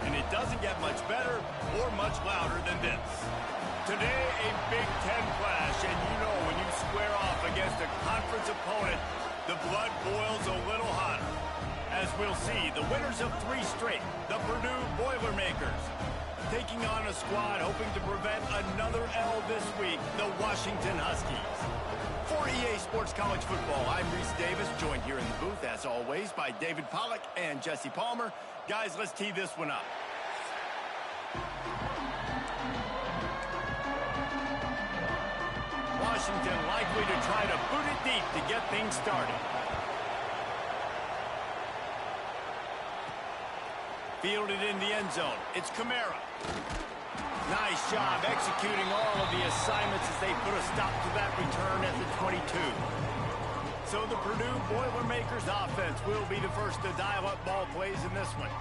and it doesn't get much better or much louder than this. Today, a Big Ten clash, and you know when you square off against a conference opponent, the blood boils a little hotter. As we'll see, the winners of 3 straight, the Purdue Boilermakers, taking on a squad hoping to prevent another L this week, the Washington Huskies. For EA Sports College Football, I'm Reese Davis, joined here in the booth, as always, by David Pollack and Jesse Palmer. Guys, let's tee this one up. Washington likely to try to boot it deep to get things started. Fielded in the end zone. It's Kamara. Nice job executing all of the assignments as they put a stop to that return at the 22. So the Purdue Boilermakers offense will be the first to dial up ball plays in this one.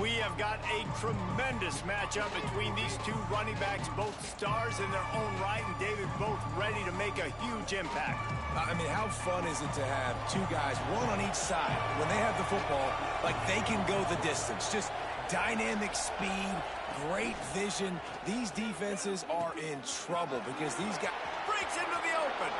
We have got a tremendous matchup between these 2 running backs, both stars in their own right, and David, both ready to make a huge impact. I mean, how fun is it to have 2 guys, one on each side, when they have the football, like they can go the distance. Just dynamic speed, great vision. These defenses are in trouble because these guys... Breaks into the open.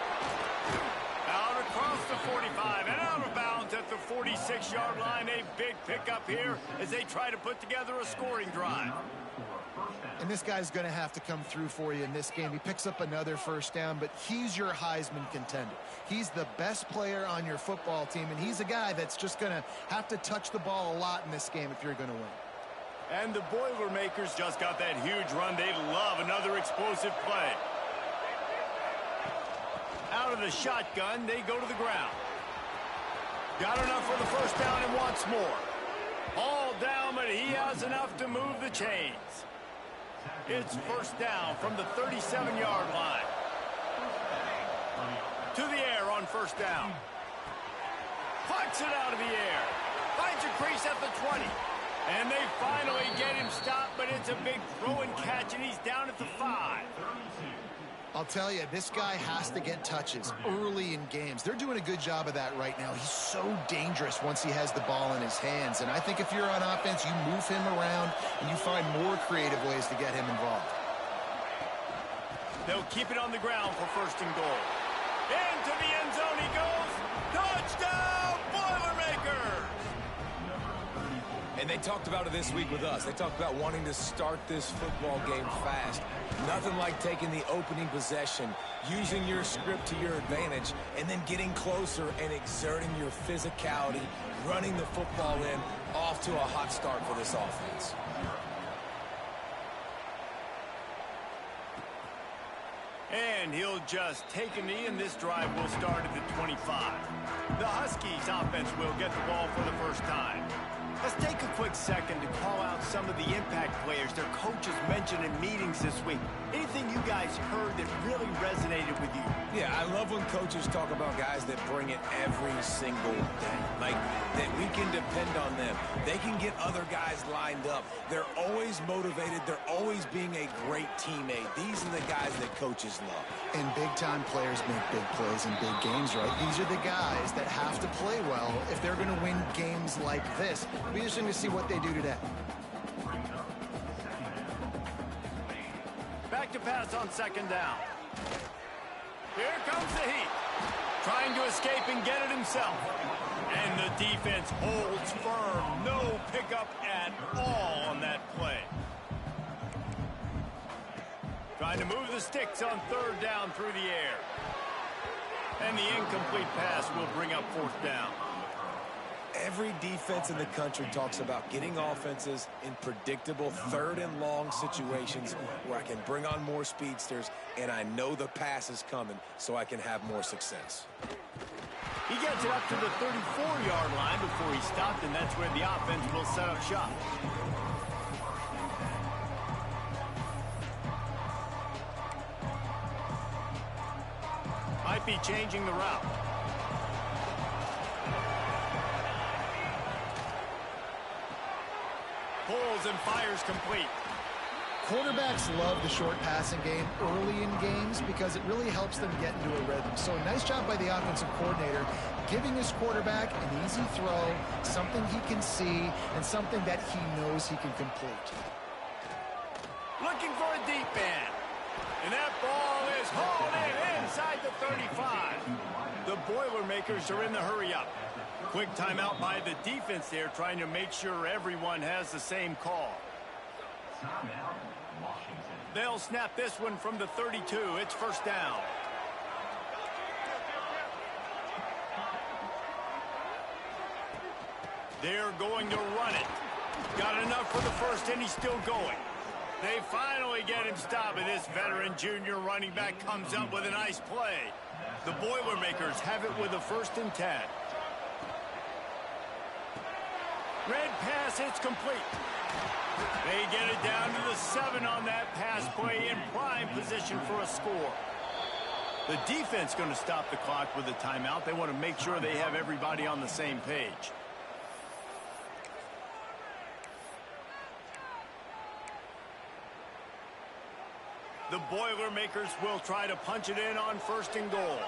Out across the 45 and out of bounds at the 46-yard line. A big pickup here as they try to put together a scoring drive. And this guy's going to have to come through for you in this game. He picks up another first down, but he's your Heisman contender. He's the best player on your football team, and he's a guy that's just going to have to touch the ball a lot in this game if you're going to win. And the Boilermakers just got that huge run. They love another explosive play. Out of the shotgun, they go to the ground. Got enough for the first down and wants more. All down, but he has enough to move the chains. It's first down from the 37-yard line. To the air on first down. Puts it out of the air. Finds a crease at the 20. And they finally get him stopped, but it's a big throw and catch, and he's down at the 5. I'll tell you, this guy has to get touches early in games. They're doing a good job of that right now. He's so dangerous once he has the ball in his hands. And I think if you're on offense, you move him around and you find more creative ways to get him involved. They'll keep it on the ground for first and goal. Into the end zone he goes. Touchdown, Boilermakers! And they talked about it this week with us. They talked about wanting to start this football game fast. Nothing like taking the opening possession, using your script to your advantage, and then getting closer and exerting your physicality, running the football in, off to a hot start for this offense. And he'll just take a knee, and this drive will start at the 25. The Huskies offense will get the ball for the first time. Let's take a quick second to call out some of the impact players their coaches mentioned in meetings this week. Anything you guys heard that really resonated with you? Yeah, I love when coaches talk about guys that bring it every single day. Like, that we can depend on them. They can get other guys lined up. They're always motivated. They're always being a great teammate. These are the guys that coaches love. And big-time players make big plays in big games, right? These are the guys that have to play well if they're going to win games like this. It'll be interesting to see what they do today. Back to pass on second down. Here comes the heat. Trying to escape and get it himself. And the defense holds firm. No pickup at all on that play. Trying to move the sticks on third down through the air. And the incomplete pass will bring up fourth down. Every defense in the country talks about getting offenses in predictable third and long situations where I can bring on more speedsters and I know the pass is coming so I can have more success. He gets it up to the 34-yard line before he stopped, and that's where the offense will set up shop. Might be changing the route. Pulls and fires complete. Quarterbacks love the short passing game early in games because it really helps them get into a rhythm. So a nice job by the offensive coordinator giving his quarterback an easy throw, something he can see, and something that he knows he can complete. Looking for a deep man. And that ball is hauled in inside the 35. The Boilermakers are in the hurry-up. Quick timeout by the defense there, trying to make sure everyone has the same call. They'll snap this one from the 32. It's first down. They're going to run it. Got enough for the first, and he's still going. They finally get him stopped, and this veteran junior running back comes up with a nice play. The Boilermakers have it with a 1st and 10. Red pass, it's complete. They get it down to the 7 on that pass play in prime position for a score. The defense going to stop the clock with a timeout. They want to make sure they have everybody on the same page. The Boilermakers will try to punch it in on 1st and goal.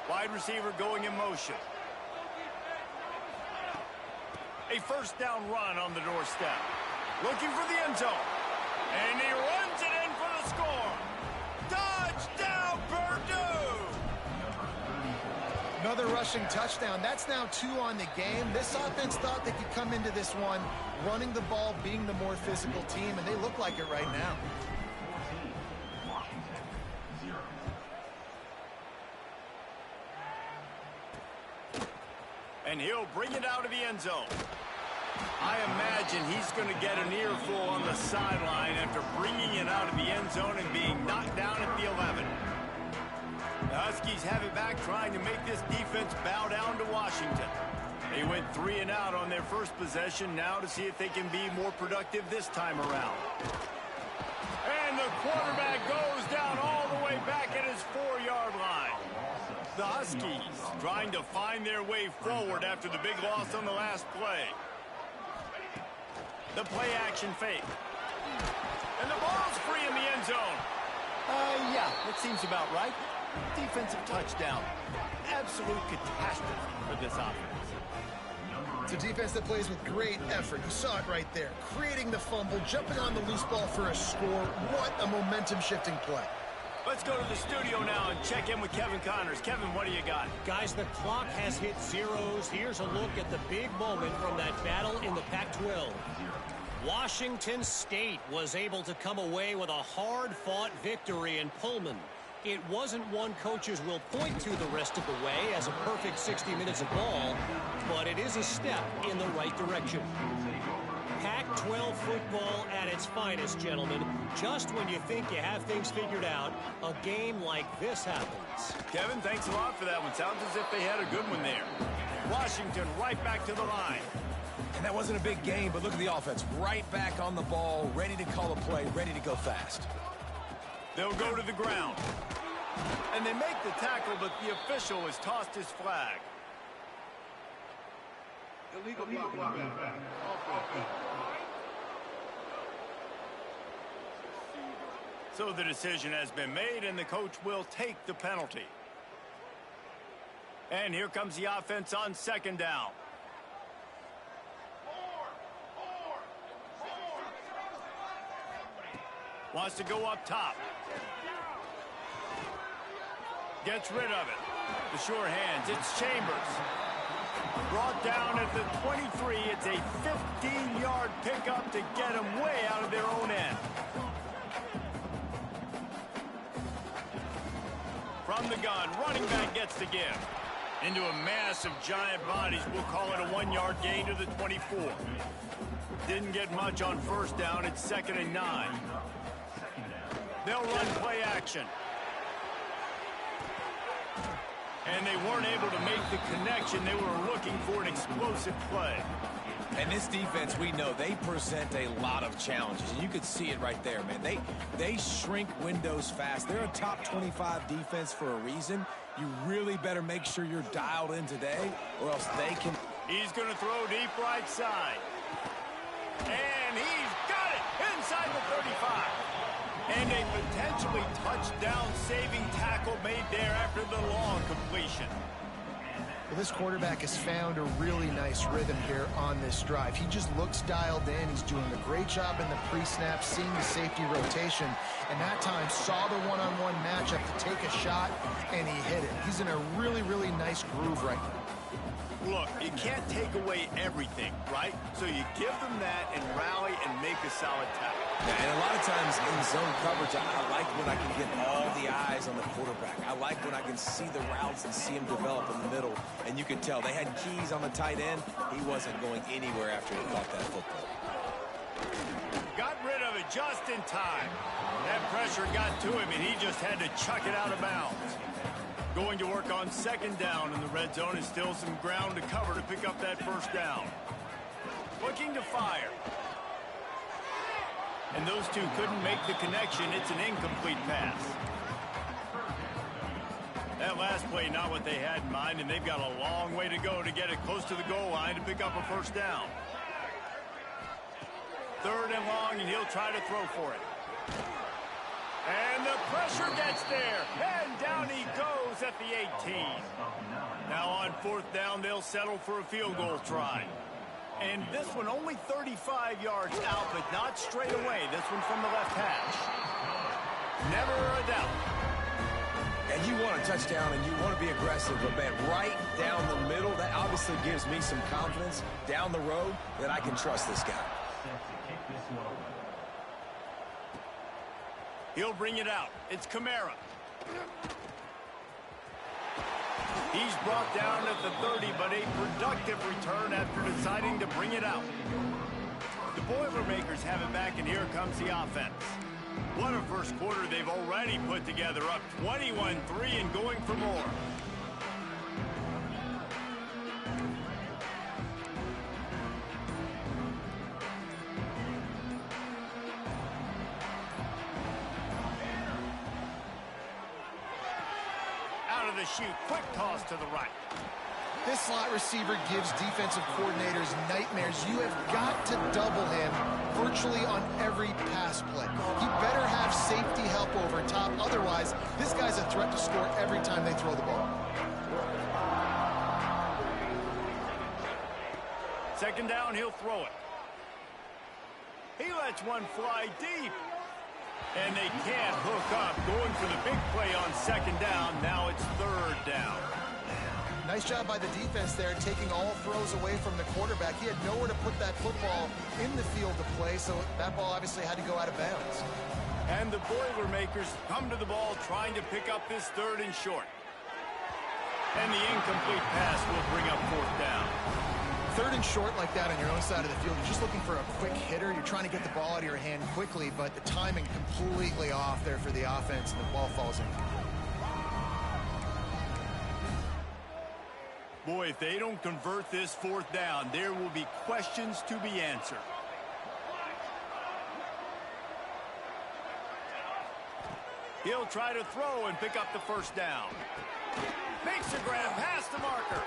Wide receiver going in motion. A 1st down run on the doorstep. Looking for the end zone. And he runs it in for the score. Touchdown, Purdue! Another rushing touchdown. That's now 2 on the game. This offense thought they could come into this one running the ball, being the more physical team, and they look like it right now. And he'll bring it out of the end zone. I imagine he's going to get an earful on the sideline after bringing it out of the end zone and being knocked down at the 11. The Huskies have it back, trying to make this defense bow down to Washington. They went 3 and out on their first possession, now to see if they can be more productive this time around. And the quarterback goes down all the way back at his 4-yard line. The Huskies trying to find their way forward after the big loss on the last play. The play action fake. And the ball's free in the end zone. Yeah, that seems about right. Defensive touchdown. Absolute catastrophe for this offense. It's a defense that plays with great effort. You saw it right there. Creating the fumble, jumping on the loose ball for a score. What a momentum-shifting play. Let's go to the studio now and check in with Kevin Connors. Kevin, what do you got? Guys, the clock has hit zeros. Here's a look at the big moment from that battle in the Pac-12. Washington State was able to come away with a hard-fought victory in Pullman. It wasn't one coaches will point to the rest of the way as a perfect 60 minutes of ball, but it is a step in the right direction. Pac-12 football at its finest, gentlemen. Just when you think you have things figured out, a game like this happens. Kevin, thanks a lot for that one. Sounds as if they had a good one there. Washington right back to the line. And that wasn't a big game, but look at the offense. Right back on the ball, ready to call a play, ready to go fast. They'll go to the ground. And they make the tackle, but the official has tossed his flag. Illegal blocking. So the decision has been made, and the coach will take the penalty. And here comes the offense on 2nd down. Wants to go up top. Gets rid of it. The sure hands. It's Chambers. Brought down at the 23. It's a 15-yard pickup to get them way out of their own end. From the gun, running back gets the give. Into a mass of giant bodies, we'll call it a 1-yard gain to the 24. Didn't get much on 1st down. It's 2nd and 9. They'll run play action. And they weren't able to make the connection. They were looking for an explosive play. And this defense, we know, they present a lot of challenges. And you could see it right there, man. They shrink windows fast. They're a top 25 defense for a reason. You really better make sure you're dialed in today, or else they can. He's going to throw deep right side. And he's got it. And a potentially touchdown-saving tackle made there after the long completion. Well, this quarterback has found a really nice rhythm here on this drive. He just looks dialed in. He's doing a great job in the pre-snap, seeing the safety rotation, and that time saw the one-on-one matchup to take a shot, and he hit it. He's in a really, really nice groove right now. Look, you can't take away everything, right? So you give them that and rally and make a solid tackle. Yeah, and a lot of times in zone coverage, I like when I can get all the eyes on the quarterback. I like when I can see the routes and see him develop in the middle. And you could tell they had keys on the tight end. He wasn't going anywhere after he caught that football. Got rid of it just in time. That pressure got to him, and he just had to chuck it out of bounds. Going to work on second down in the red zone is still some ground to cover to pick up that first down. Looking to fire. And those two couldn't make the connection. It's an incomplete pass. That last play, not what they had in mind, and they've got a long way to go to get it close to the goal line to pick up a first down. Third and long, and he'll try to throw for it. And the pressure gets there, and down he goes at the 18. Now on fourth down, they'll settle for a field goal try. And this one only 35 yards out, but not straight away. This one from the left hash. Never a doubt. And you want a touchdown, and you want to be aggressive, but man, right down the middle, that obviously gives me some confidence down the road that I can trust this guy. He'll bring it out. It's Kamara. He's brought down at the 30, but a productive return after deciding to bring it out. The Boilermakers have it back, and here comes the offense. What a first quarter they've already put together, up 21-3 and going for more. The shoot, quick toss to the right. This slot receiver gives defensive coordinators nightmares. You have got to double him virtually on every pass play. He better have safety help over top. Otherwise, this guy's a threat to score every time they throw the ball. Second down, he'll throw it. He lets one fly deep. And they can't hook up. Going for the big play on second down. Now it's third down. Nice job by the defense there, taking all throws away from the quarterback. He had nowhere to put that football in the field to play, so that ball obviously had to go out of bounds. And the Boilermakers come to the ball trying to pick up this third and short. And the incomplete pass will bring up fourth down. Third and short like that on your own side of the field, you're just looking for a quick hitter. You're trying to get the ball out of your hand quickly, but the timing completely off there for the offense, and the ball falls in. Boy, if they don't convert this fourth down, there will be questions to be answered. He'll try to throw and pick up the first down. Makes a grab past the marker.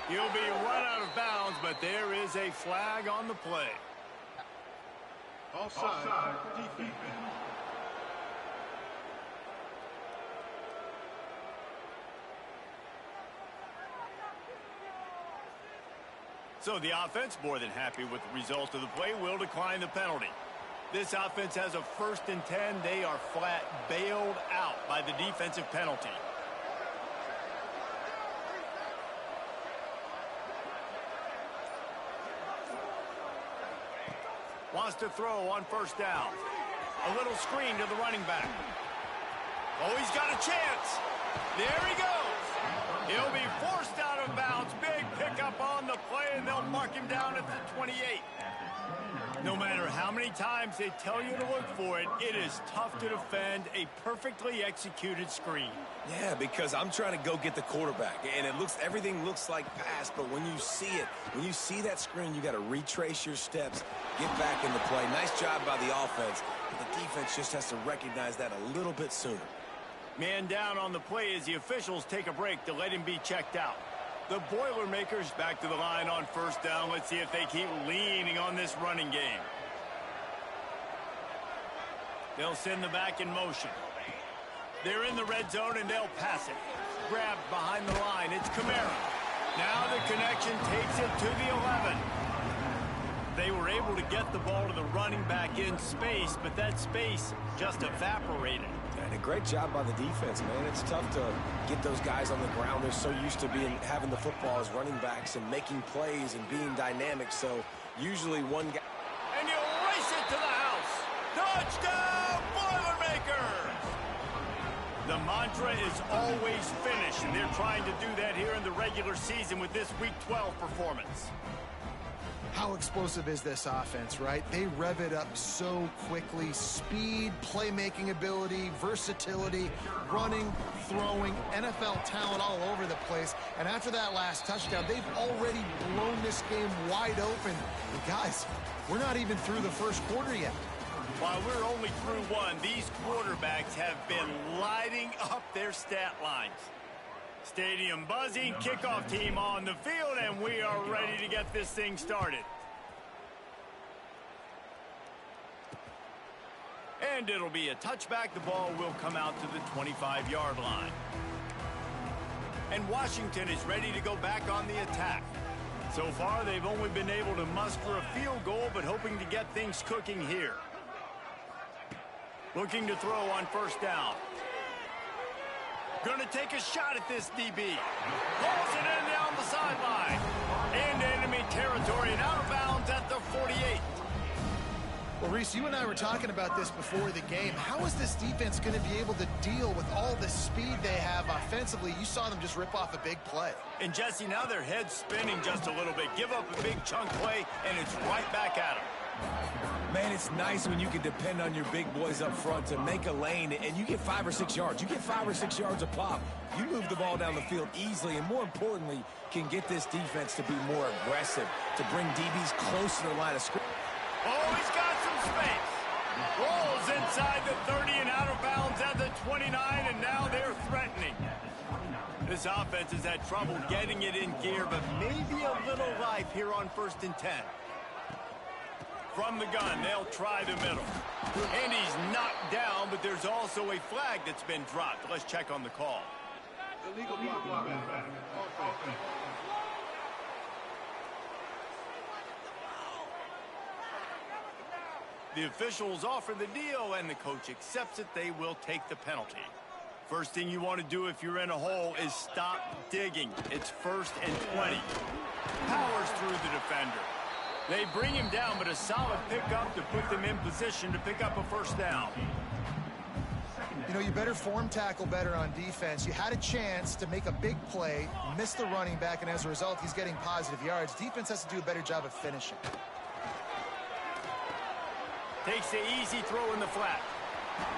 He'll be run out of bounds, but there is a flag on the play. Offside. Defense. So the offense, more than happy with the result of the play, will decline the penalty. This offense has a 1st and 10. They are flat bailed out by the defensive penalty. Wants to throw on first down. A little screen to the running back. Oh, he's got a chance. There he goes. He'll be forced out of bounds. Big pickup on the play, and they'll mark him down at the 28. No matter how many times they tell you to look for it, it is tough to defend a perfectly executed screen. Yeah, because I'm trying to go get the quarterback, and everything looks like pass, but when you see it, when you see that screen, you got to retrace your steps, get back into play. Nice job by the offense. The defense just has to recognize that a little bit sooner. Man down on the play as the officials take a break to let him be checked out. The Boilermakers back to the line on first down. Let's see if they keep leaning on this running game. They'll send the back in motion. They're in the red zone, and they'll pass it. Grabbed behind the line. It's Kamara. Now the connection takes it to the 11. They were able to get the ball to the running back in space, but that space just evaporated. And a great job by the defense, man. It's tough to get those guys on the ground. They're so used to having the football as running backs and making plays and being dynamic. So usually one guy. And you race it to the house. Touchdown, Boilermakers! The mantra is always finish, and they're trying to do that here in the regular season with this Week 12 performance. How explosive is this offense, right? They rev it up so quickly. Speed, playmaking ability, versatility, running, throwing, NFL talent all over the place. And after that last touchdown, they've already blown this game wide open. And guys, we're not even through the first quarter yet. While we're only through one, these quarterbacks have been lighting up their stat lines. Stadium buzzing, kickoff team on the field, and we are ready to get this thing started. And it'll be a touchback. The ball will come out to the 25-yard line. And Washington is ready to go back on the attack. So far, they've only been able to muster a field goal, but hoping to get things cooking here. Looking to throw on first down. Going to take a shot at this DB. Pulls it in down the sideline. Into enemy territory and out of bounds at the 48. Well, Reese, you and I were talking about this before the game. How is this defense going to be able to deal with all the speed they have offensively? You saw them just rip off a big play. And, Jesse, now their head's spinning just a little bit. Give up a big chunk play, and it's right back at them. Man, it's nice when you can depend on your big boys up front to make a lane, and you get 5 or 6 yards. You get 5 or 6 yards a pop. You move the ball down the field easily, and more importantly, can get this defense to be more aggressive, to bring DBs close to the line of scrimmage. Oh, he's got some space. Rolls inside the 30 and out of bounds at the 29, and now they're threatening. This offense has had trouble getting it in gear, but maybe a little life here on 1st and 10. From the gun, they'll try the middle. And he's knocked down, but there's also a flag that's been dropped. Let's check on the call. Illegal block. The officials offer the deal, and the coach accepts it. They will take the penalty. First thing you want to do if you're in a hole is stop digging. It's 1st and 20. Powers through the defender. They bring him down, but a solid pickup to put them in position to pick up a first down. You know, you better form tackle better on defense. You had a chance to make a big play, missed the running back, and as a result, he's getting positive yards. Defense has to do a better job of finishing. Takes the easy throw in the flat.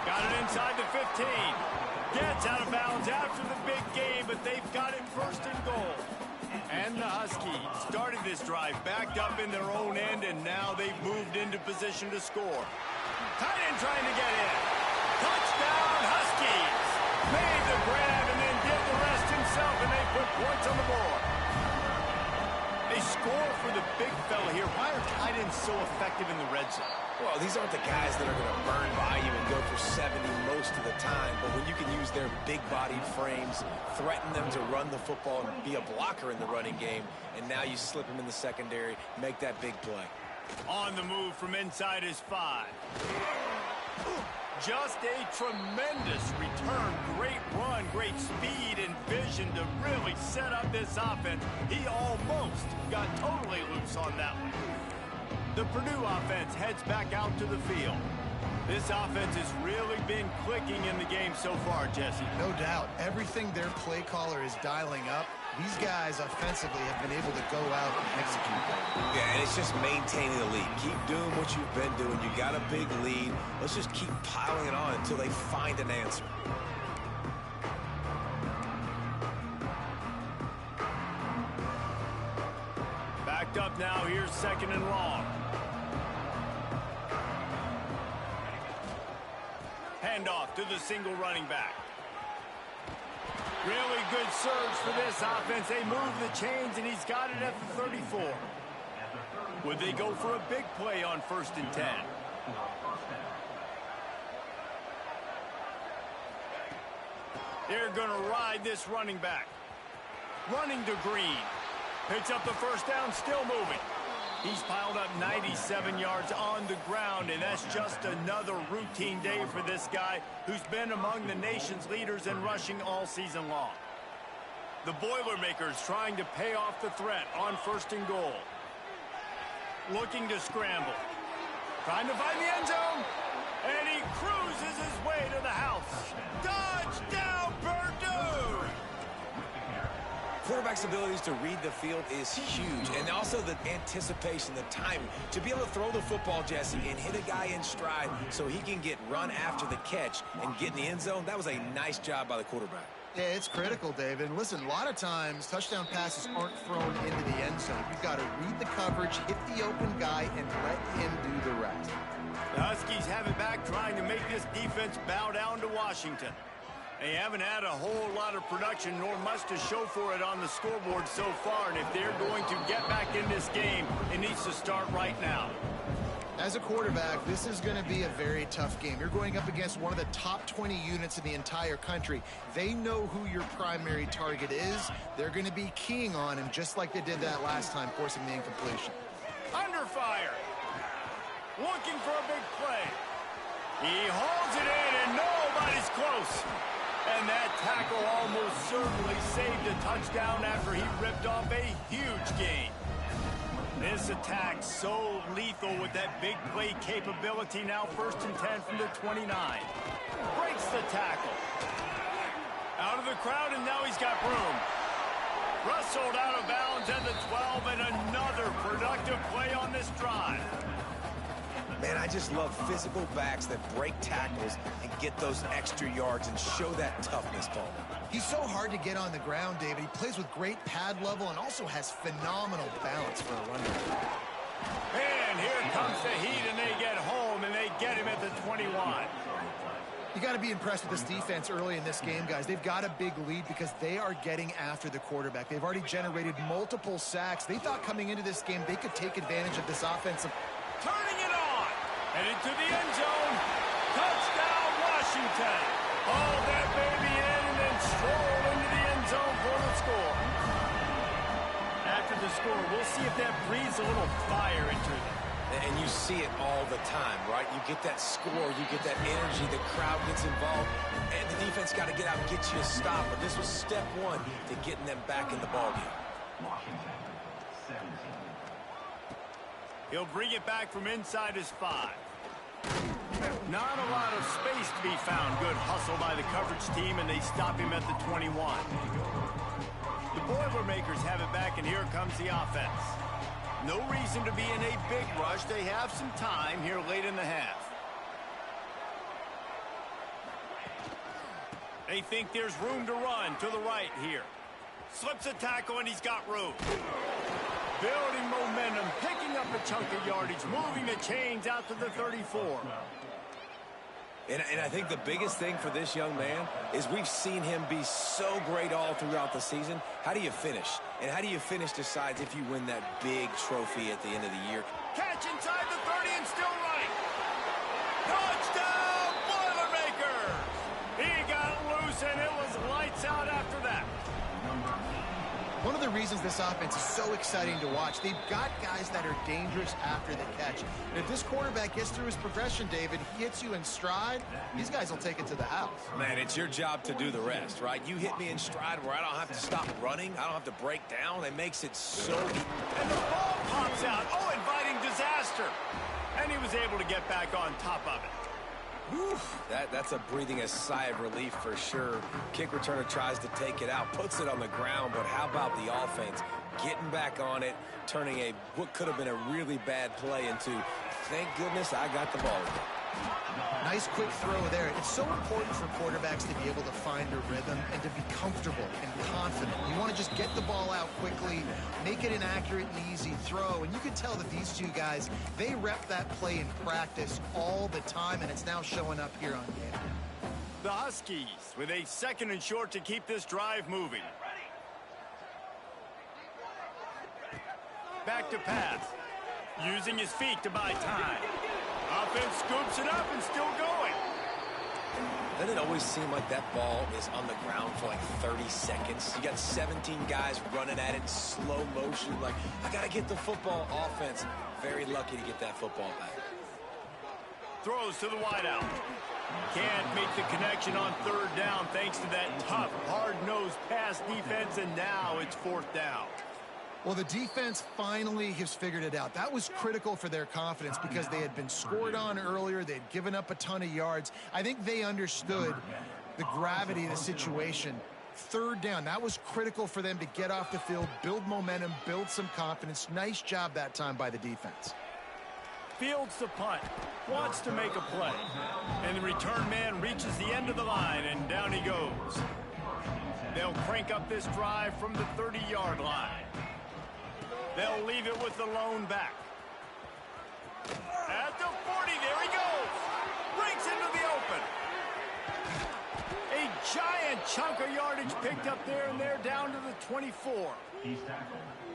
Got it inside the 15. Gets out of bounds after the big game, but they've got it 1st and goal. And the Huskies started this drive backed up in their own end, and now they've moved into position to score. Tight end trying to get in. Touchdown, Huskies. Made the grab and then did the rest himself, and they put points on the board. They score for the big fella here. Why are tight ends so effective in the red zone? Well, these aren't the guys that are going to burn by you and go for 70 most of the time, but when you can use their big-bodied frames, threaten them to run the football and be a blocker in the running game, and now you slip them in the secondary, make that big play. On the move from inside his 5. Just a tremendous return. Great run, great speed and vision to really set up this offense. He almost got totally loose on that one. The Purdue offense heads back out to the field. This offense has really been clicking in the game so far, Jesse. No doubt. Everything their play caller is dialing up, these guys offensively have been able to go out and execute. Yeah, and it's just maintaining the lead. Keep doing what you've been doing. You got a big lead. Let's just keep piling it on until they find an answer. Backed up now. Here's 2nd and long. Handoff to the single running back. Really good surge for this offense. They move the chains, and he's got it at the 34. Would they go for a big play on 1st and 10? They're going to ride this running back. Running to Green. Picks up the first down, still moving. He's piled up 97 yards on the ground, and that's just another routine day for this guy who's been among the nation's leaders in rushing all season long. The Boilermakers trying to pay off the threat on 1st and goal. Looking to scramble. Trying to find the end zone. And he cruises his way to the house. Touchdown, Purdue! Quarterback's abilities to read the field is huge, and also the anticipation, the timing. To be able to throw the football, Jesse, and hit a guy in stride so he can get run after the catch and get in the end zone, that was a nice job by the quarterback. Yeah, it's critical, David. Listen, a lot of times touchdown passes aren't thrown into the end zone. You've got to read the coverage, hit the open guy, and let him do the rest. The Huskies have it back, trying to make this defense bow down to Washington. They haven't had a whole lot of production, nor much to show for it on the scoreboard so far. And if they're going to get back in this game, it needs to start right now. As a quarterback, this is going to be a very tough game. You're going up against one of the top 20 units in the entire country. They know who your primary target is. They're going to be keying on him, just like they did that last time, forcing the incompletion. Under fire. Looking for a big play. He holds it in, and nobody's close. And that tackle almost certainly saved a touchdown after he ripped off a huge gain. This attack so lethal with that big play capability. Now 1st and 10 from the 29. Breaks the tackle. Out of the crowd, and now he's got room. Rustled out of bounds at the 12, and another productive play on this drive. Man, I just love physical backs that break tackles and get those extra yards and show that toughness, Paul. He's so hard to get on the ground, David. He plays with great pad level and also has phenomenal balance for a runner. And here comes the heat, and they get home, and they get him at the 21. You got to be impressed with this defense early in this game, guys. They've got a big lead because they are getting after the quarterback. They've already generated multiple sacks. They thought coming into this game they could take advantage of this offensive. Turning it on. Headed to the end zone. Touchdown, Washington. Haul that baby in and then stroll into the end zone for the score. After the score, we'll see if that breathes a little fire into them. And you see it all the time, right? You get that score, you get that energy, the crowd gets involved, and the defense got to get out and get you a stop. But this was step one to getting them back in the ballgame. He'll bring it back from inside his 5. Not a lot of space to be found. Good hustle by the coverage team, and they stop him at the 21. The Boilermakers have it back, and here comes the offense. No reason to be in a big rush. They have some time here late in the half. They think there's room to run to the right here. Slips a tackle, and he's got room. Building momentum, picking up a chunk of yardage, moving the chains out to the 34. And I think the biggest thing for this young man is we've seen him be so great all throughout the season. How do you finish? And how do you finish decides if you win that big trophy at the end of the year. Catch inside the 30 and still running. Touchdown, Boilermakers! He got loose, and it was lights out after that. One of the reasons this offense is so exciting to watch, they've got guys that are dangerous after the catch. And if this quarterback gets through his progression, David, he hits you in stride, these guys will take it to the house. Man, it's your job to do the rest, right? You hit me in stride where I don't have to stop running. I don't have to break down. It makes it so easy. And the ball pops out. Oh, inviting disaster. And he was able to get back on top of it. Whew, that's a breathing a sigh of relief for sure. Kick returner tries to take it out, puts it on the ground, but how about the offense getting back on it, turning what could have been a really bad play into, thank goodness I got the ball. Nice quick throw there. It's so important for quarterbacks to be able to find a rhythm and to be comfortable and confident. You want to just get the ball out quickly, make it an accurate and easy throw. And you can tell that these two guys, they rep that play in practice all the time, and it's now showing up here on game. The Huskies with a 2nd and short to keep this drive moving. Back to pass. Using his feet to buy time. Offense scoops it up and still going. Doesn't it always seem like that ball is on the ground for like 30 seconds? You got 17 guys running at it in slow motion. Like, I got to get the football. Offense, very lucky to get that football back. Throws to the wideout. Can't make the connection on third down thanks to that tough, hard-nosed pass defense, and now it's fourth down. Well, the defense finally has figured it out. That was critical for their confidence because they had been scored on earlier. They had given up a ton of yards. I think they understood the gravity of the situation. Third down, that was critical for them to get off the field, build momentum, build some confidence. Nice job that time by the defense. Fields the punt, wants to make a play. And the return man reaches the end of the line, and down he goes. They'll crank up this drive from the 30-yard line. They'll leave it with the lone back. At the 40, there he goes. Breaks into the open. A giant chunk of yardage picked up there, and they're down to the 24.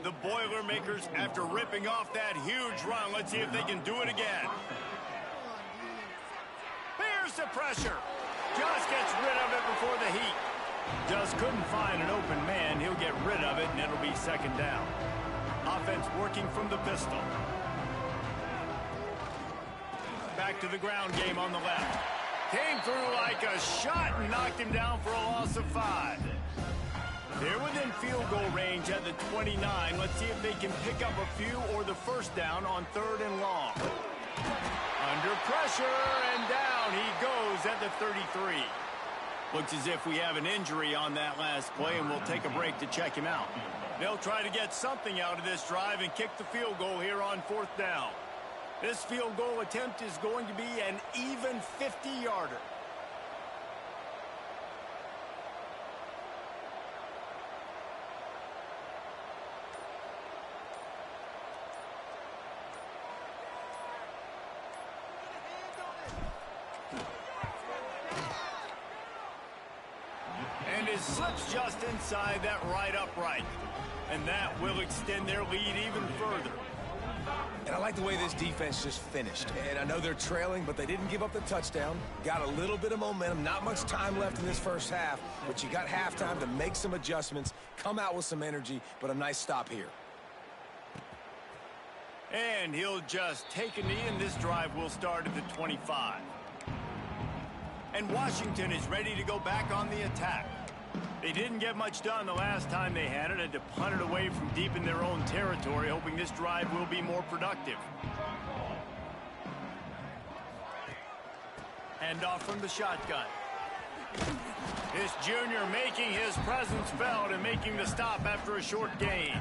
The Boilermakers, after ripping off that huge run, let's see if they can do it again. Here's the pressure. Just gets rid of it before the heat. Just couldn't find an open man. He'll get rid of it, and it'll be second down. Offense working from the pistol. Back to the ground game on the left. Came through like a shot and knocked him down for a loss of 5. They're within field goal range at the 29. Let's see if they can pick up a few or the first down on third and long. Under pressure, and down he goes at the 33. Looks as if we have an injury on that last play, and we'll take a break to check him out. They'll try to get something out of this drive and kick the field goal here on fourth down. This field goal attempt is going to be an even 50-yarder. And it slips just inside that right upright. And that will extend their lead even further. And I like the way this defense just finished. And I know they're trailing, but they didn't give up the touchdown. Got a little bit of momentum. Not much time left in this first half, but you got halftime to make some adjustments, come out with some energy, but a nice stop here. And he'll just take a knee, and this drive will start at the 25. And Washington is ready to go back on the attack. They didn't get much done the last time they had it, had to punt it away from deep in their own territory, hoping this drive will be more productive. Handoff from the shotgun. This junior making his presence felt and making the stop after a short gain.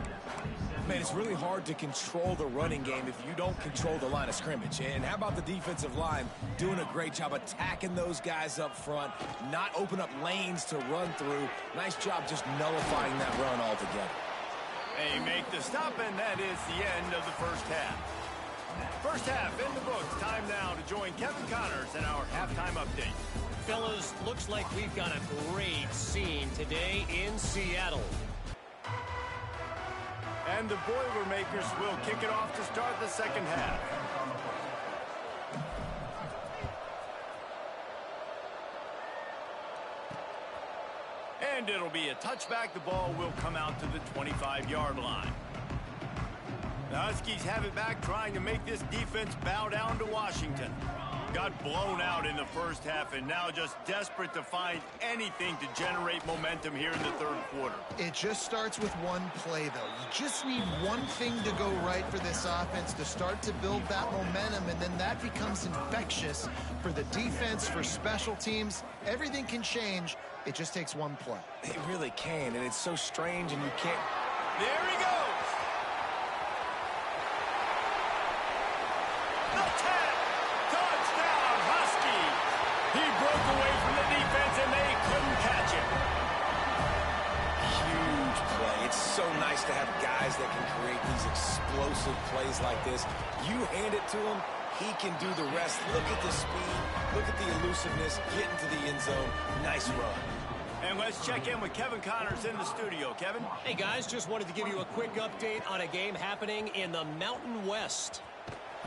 Man, it's really hard to control the running game if you don't control the line of scrimmage. And how about the defensive line doing a great job attacking those guys up front, not open up lanes to run through. Nice job just nullifying that run altogether. They make the stop, and that is the end of the first half. First half in the books. Time now to join Kevin Connors in our halftime update. Fellas, looks like we've got a great scene today in Seattle. And the Boilermakers will kick it off to start the second half. And it'll be a touchback. The ball will come out to the 25-yard line. The Huskies have it back, trying to make this defense bow down to Washington. Got blown out in the first half, and now just desperate to find anything to generate momentum here in the third quarter. It just starts with one play, though. You just need one thing to go right for this offense to start to build that momentum, and then that becomes infectious for the defense, for special teams. Everything can change. It just takes one play. It really can, and it's so strange, and you can't... There he goes! The 10! Touchdown, Huskies! He broke away from the defense, and they couldn't catch him. Huge play. It's so nice to have guys that can create these explosive plays like this. You hand it to him, he can do the rest. Look at the speed. Look at the elusiveness. Get into the end zone. Nice run. And let's check in with Kevin Connors in the studio. Kevin? Hey, guys, just wanted to give you a quick update on a game happening in the Mountain West.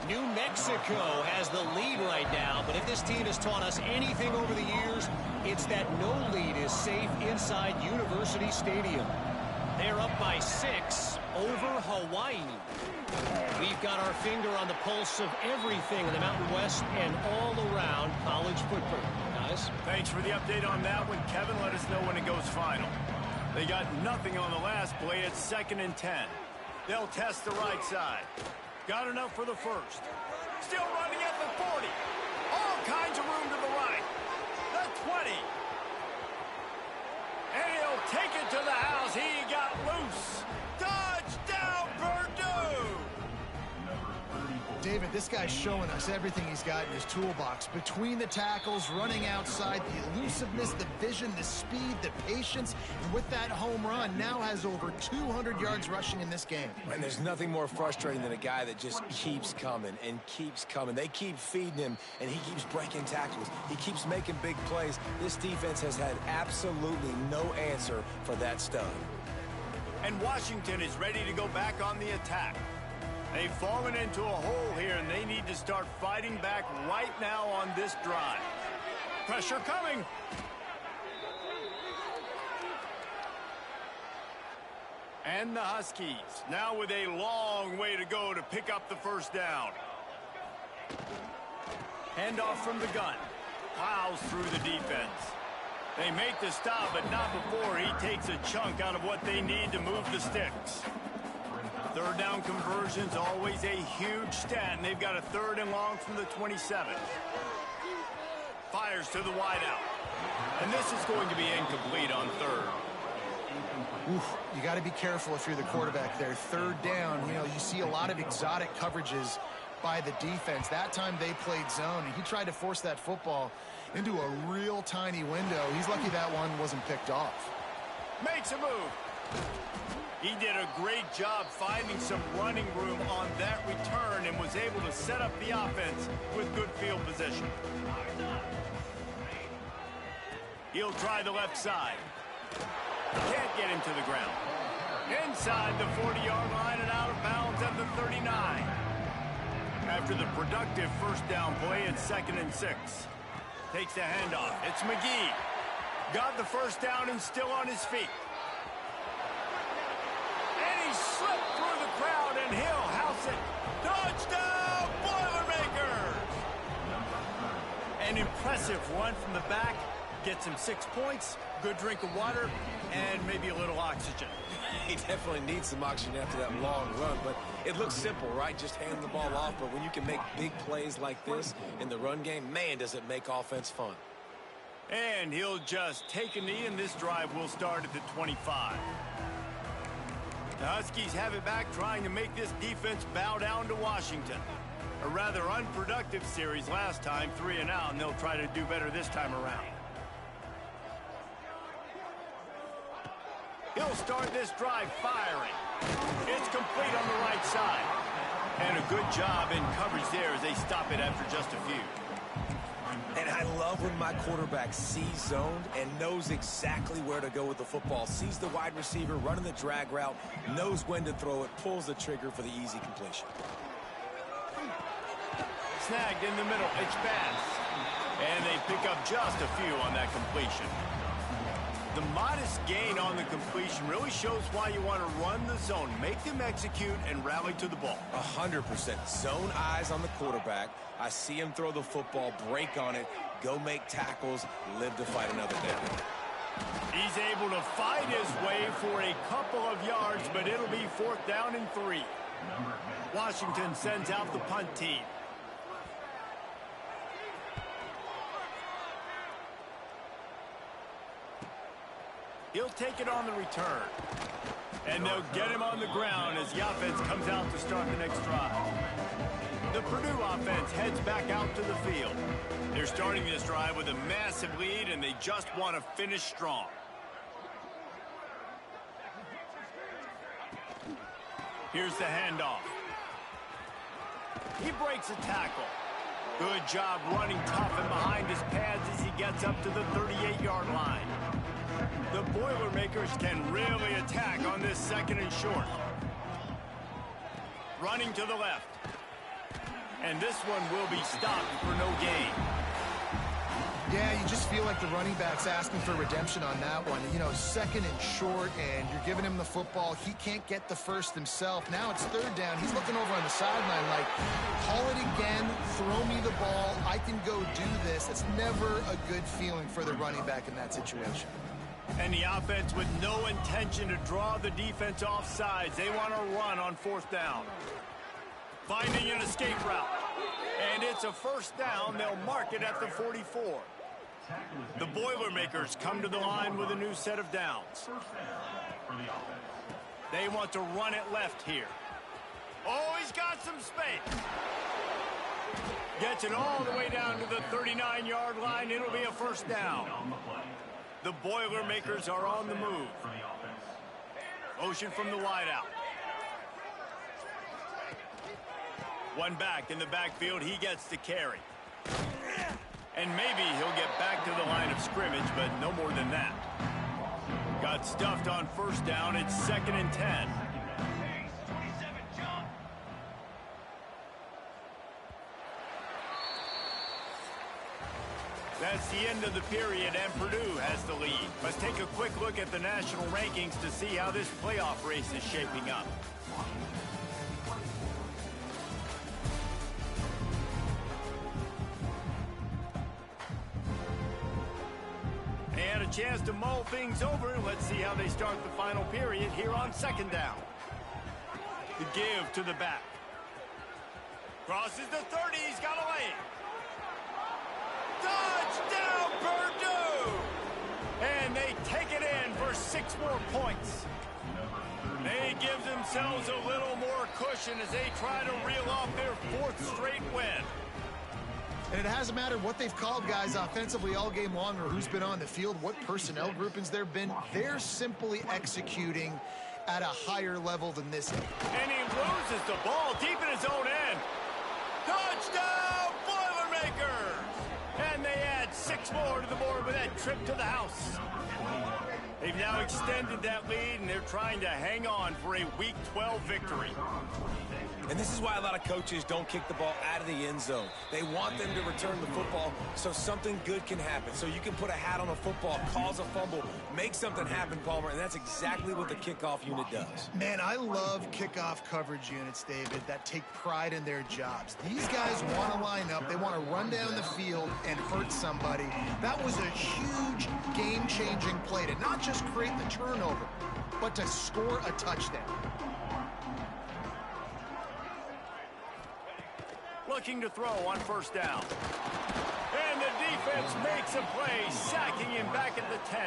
New Mexico has the lead right now, but if this team has taught us anything over the years, it's that no lead is safe inside University Stadium. They're up by 6 over Hawaii. We've got our finger on the pulse of everything in the Mountain West and all around college football. Guys? Thanks for the update on that one, Kevin. Let us know when it goes final. They got nothing on the last play. It's 2nd and 10. They'll test the right side. Got enough for the first. Still running at the 40. All kinds of room to the right. The 20. And he'll take it to the house. He got loose. Touchdown, Purdue! David, this guy's showing us everything he's got in his toolbox. Between the tackles, running outside, the elusiveness, the vision, the speed, the patience. And with that home run, now has over 200 yards rushing in this game. And there's nothing more frustrating than a guy that just keeps coming and keeps coming. They keep feeding him, and he keeps breaking tackles. He keeps making big plays. This defense has had absolutely no answer for that stud. And Washington is ready to go back on the attack. They've fallen into a hole here, and they need to start fighting back right now on this drive. Pressure coming. And the Huskies now with a long way to go to pick up the first down. Handoff from the gun. Plows through the defense. They make the stop, but not before he takes a chunk out of what they need to move the sticks. Third down conversion's always a huge stat, and they've got a 3rd and long from the 27. Fires to the wideout. And this is going to be incomplete on 3rd. Oof, you got to be careful if you're the quarterback there. 3rd down, you see a lot of exotic coverages by the defense. That time they played zone, and he tried to force that football into a real tiny window. He's lucky that one wasn't picked off. Makes a move. He did a great job finding some running room on that return and was able to set up the offense with good field position. He'll try the left side. Can't get him to the ground. Inside the 40-yard line and out of bounds at the 39. After the productive first down play, it's 2nd and 6. Takes the handoff. It's McGee. Got the first down and still on his feet. And he slipped through the crowd, and he'll house it. Touchdown, Boilermakers! An impressive run from the back. Gets him 6 points, good drink of water, and maybe a little oxygen. He definitely needs some oxygen after that long run, but it looks simple, right? Just hand the ball off, but when you can make big plays like this in the run game, man, does it make offense fun. And he'll just take a knee, and this drive will start at the 25. The Huskies have it back, trying to make this defense bow down to Washington. A rather unproductive series last time, 3 and out, and they'll try to do better this time around. He'll start this drive firing. It's complete on the right side. And a good job in coverage there as they stop it after just a few. And I love when my quarterback sees zoned and knows exactly where to go with the football. Sees the wide receiver running the drag route, knows when to throw it, pulls the trigger for the easy completion. Snagged in the middle. It's pass. And they pick up just a few on that completion. The modest gain on the completion really shows why you want to run the zone. Make them execute and rally to the ball. 100%. Zone eyes on the quarterback. I see him throw the football, break on it, go make tackles, live to fight another day. He's able to fight his way for a couple of yards, but it'll be 4th down and 3. Washington sends out the punt team. He'll take it on the return. And they'll get him on the ground as the offense comes out to start the next drive. The Purdue offense heads back out to the field. They're starting this drive with a massive lead, and they just want to finish strong. Here's the handoff. He breaks a tackle. Good job running tough and behind his pads as he gets up to the 38-yard line. The Boilermakers can really attack on this 2nd and short. Running to the left. And this one will be stopped for no gain. Yeah, you just feel like the running back's asking for redemption on that one. You know, second and short, and you're giving him the football. He can't get the first himself. Now it's third down. He's looking over on the sideline like, call it again, throw me the ball, I can go do this. It's never a good feeling for the running back in that situation. And the offense with no intention to draw the defense off sides. They want to run on fourth down. Finding an escape route. And it's a first down. They'll mark it at the 44. The Boilermakers come to the line with a new set of downs. They want to run it left here. Oh, he's got some space. Gets it all the way down to the 39-yard line. It'll be a first down. The Boilermakers are on the move. Motion from the wideout. One back in the backfield. He gets the carry. And maybe he'll get back to the line of scrimmage, but no more than that. Got stuffed on first down. It's 2nd and 10. That's the end of the period, and Purdue has the lead. Let's take a quick look at the national rankings to see how this playoff race is shaping up. They had a chance to mull things over. Let's see how they start the final period here on second down. The give to the back. Crosses the 30. He's got a lane. Touchdown, Purdue! And they take it in for 6 more points. They give themselves a little more cushion as they try to reel off their 4th straight win. And it hasn't mattered what they've called guys offensively all game long or who's been on the field, what personnel groupings there have been. They're simply executing at a higher level than this. And he loses the ball deep in his own end. Touchdown, Boilermakers! And they add 6 more to the board with that trip to the house. They've now extended that lead, and they're trying to hang on for a Week 12 victory. And this is why a lot of coaches don't kick the ball out of the end zone. They want them to return the football so something good can happen. So you can put a hat on a football, cause a fumble, make something happen, Palmer, and that's exactly what the kickoff unit does. Man, I love kickoff coverage units, David, that take pride in their jobs. These guys want to line up. They want to run down the field and hurt somebody. That was a huge game-changing play to not just create the turnover, but to score a touchdown. Looking to throw on first down. And the defense makes a play, sacking him back at the 10.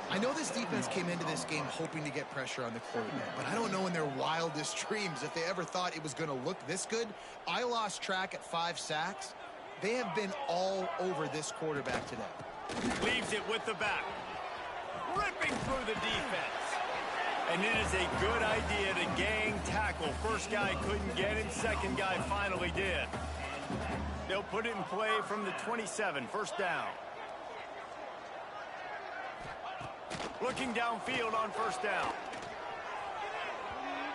I know this defense came into this game hoping to get pressure on the quarterback, but I don't know in their wildest dreams if they ever thought it was going to look this good. I lost track at 5 sacks. They have been all over this quarterback today. Leaves it with the back. Ripping through the defense. And it is a good idea to gang tackle. First guy couldn't get him. Second guy finally did. They'll put it in play from the 27. First down. Looking downfield on first down.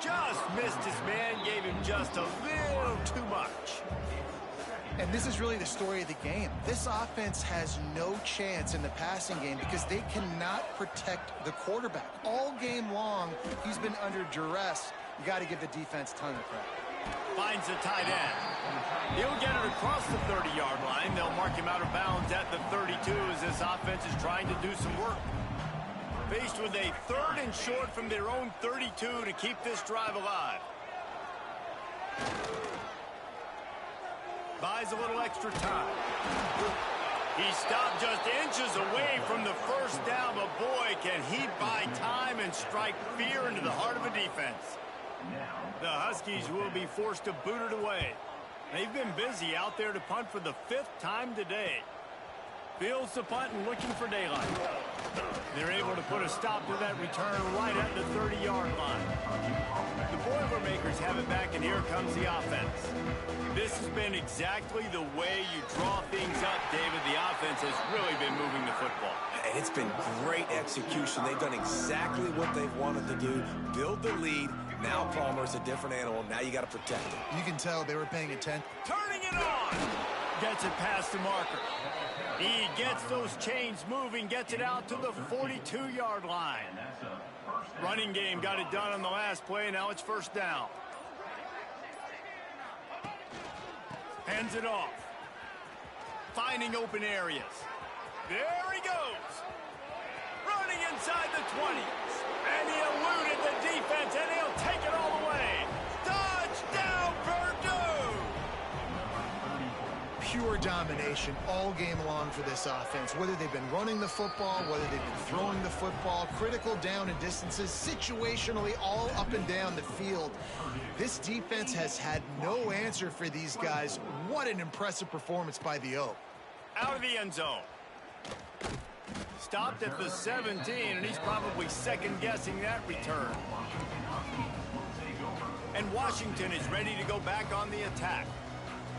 Just missed his man. Gave him just a little too much. And this is really the story of the game. This offense has no chance in the passing game because they cannot protect the quarterback. All game long, he's been under duress. You got to give the defense a ton of credit. Finds the tight end. He'll get it across the 30-yard line. They'll mark him out of bounds at the 32 as this offense is trying to do some work. Faced with a 3rd and short from their own 32 to keep this drive alive. Buys a little extra time. He stopped just inches away from the first down, but boy, can he buy time and strike fear into the heart of a defense. The Huskies will be forced to boot it away. They've been busy out there to punt for the 5th time today. Fields the punt and looking for daylight. They're able to put a stop to that return right at the 30-yard line. The Boilermakers have it back, and here comes the offense. This has been exactly the way you draw things up, David. The offense has really been moving the football. And it's been great execution. They've done exactly what they've wanted to do. Build the lead. Now Palmer's a different animal. Now you got to protect him. You can tell they were paying attention. Turning it on. Gets it past the marker. He gets those chains moving, gets it out to the 42-yard line. Running game got it done on the last play. Now it's first down. Hands it off. Finding open areas. There he goes. Running inside the 20. And he eluded the defense, and he'll take it all the way. Touchdown, Purdue! Pure domination all game long for this offense. Whether they've been running the football, whether they've been throwing the football, critical down and distances, situationally all up and down the field. This defense has had no answer for these guys. What an impressive performance by the Oak. Out of the end zone. Stopped at the 17, and he's probably second-guessing that return. And Washington is ready to go back on the attack.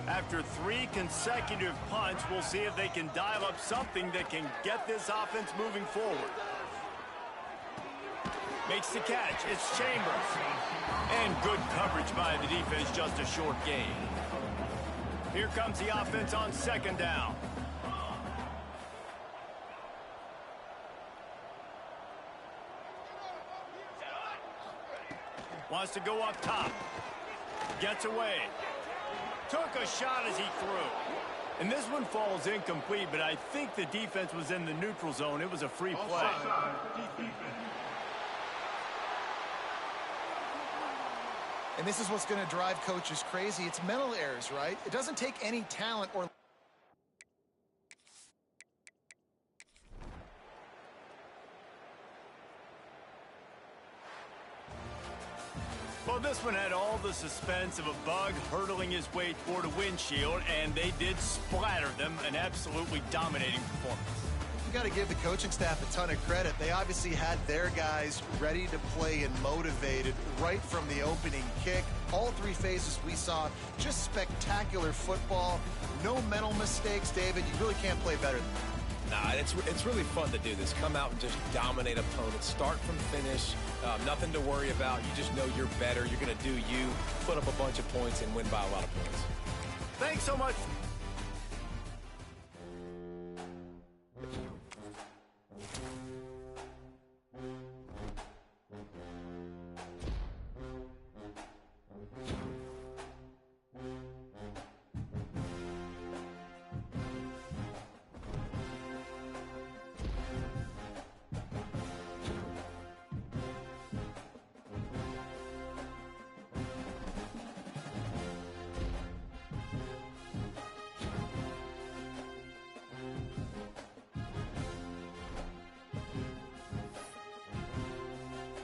After 3 consecutive punts, we'll see if they can dial up something that can get this offense moving forward. Makes the catch. It's Chambers. And good coverage by the defense, just a short gain. Here comes the offense on second down. Wants to go up top. Gets away. Took a shot as he threw. And this one falls incomplete, but I think the defense was in the neutral zone. It was a free play. And this is what's going to drive coaches crazy. It's mental errors, right? It doesn't take any talent or... Well, this one had all the suspense of a bug hurtling his way toward a windshield, and they did splatter them. An absolutely dominating performance. You got to give the coaching staff a ton of credit. They obviously had their guys ready to play and motivated right from the opening kick. All 3 phases we saw, just spectacular football. No mental mistakes, David. You really can't play better than that. Nah, it's really fun to do this. Come out and just dominate opponents. Start from finish. Nothing to worry about. You just know you're better. You're going to do you, put up a bunch of points, and win by a lot of points. Thanks so much.